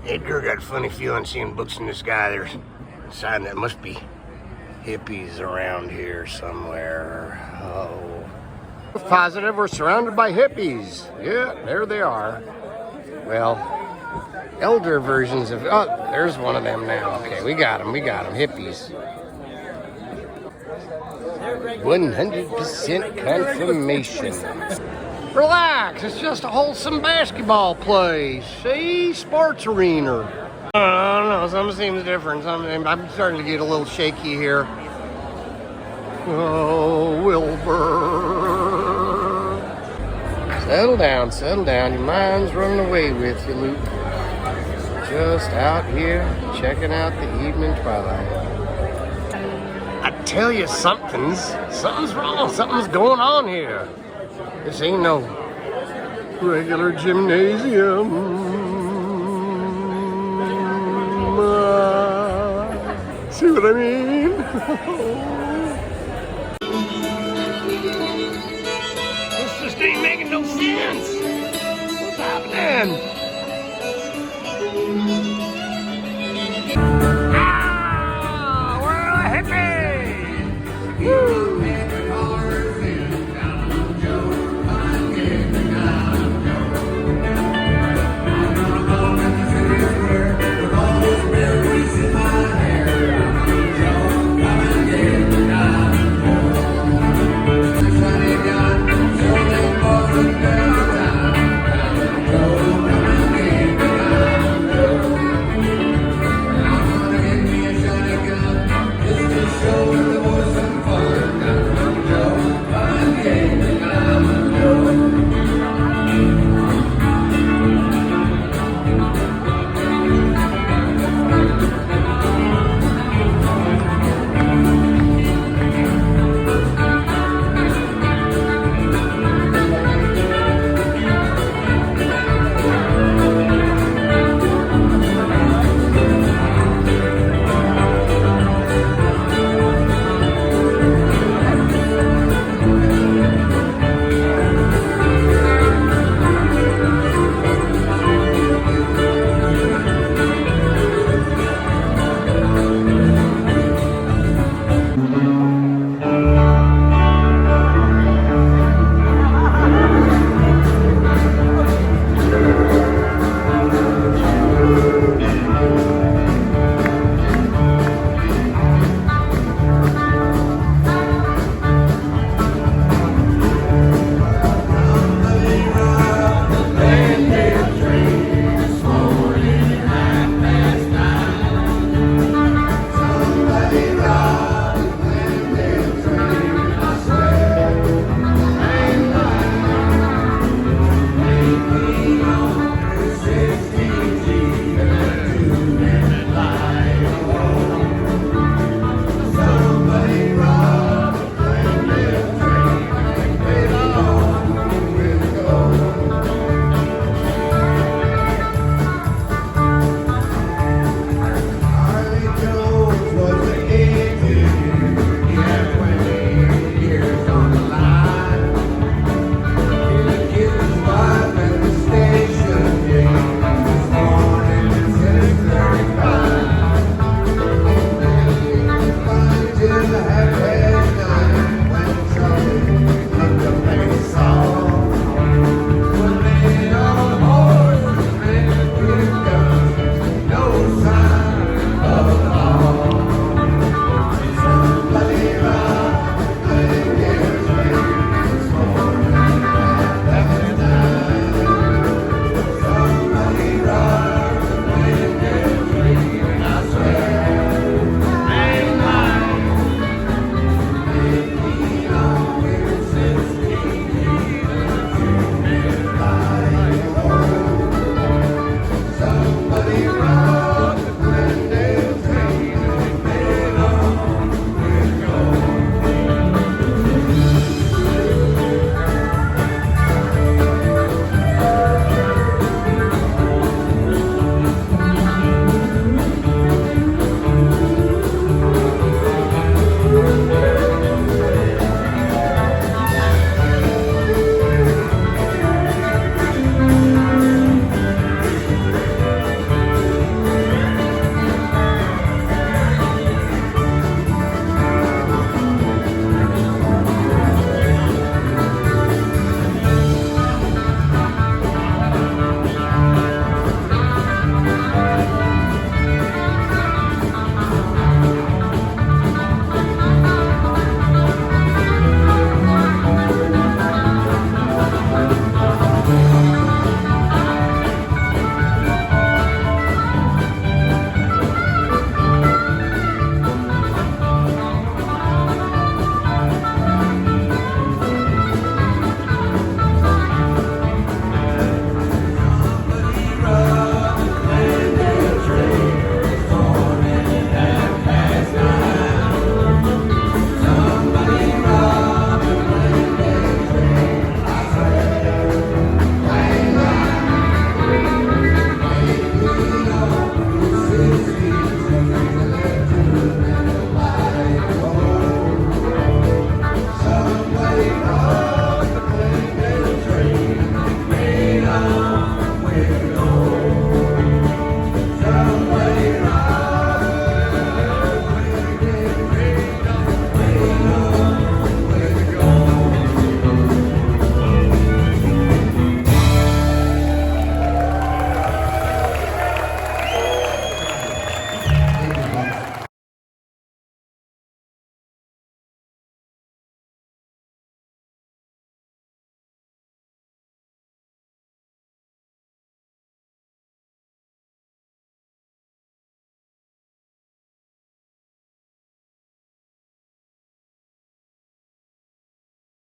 Edgar got a funny feeling seeing books in the sky. There's a sign that must be hippies around here somewhere. Oh. Positive, we're surrounded by hippies. Yeah, there they are. Well, elder versions of, oh, there's one of them now. Okay, we got them, hippies. 100% confirmation. Relax, it's just a wholesome basketball place. See, sports arena. I don't know, something seems different. I'm starting to get a little shaky here. Oh, Wilbur. Settle down, your mind's running away with you, Luke. Just out here, checking out the evening twilight. I tell you, something's wrong, something's going on here. This ain't no regular gymnasium. See what I mean? This just ain't making no sense. What's happening?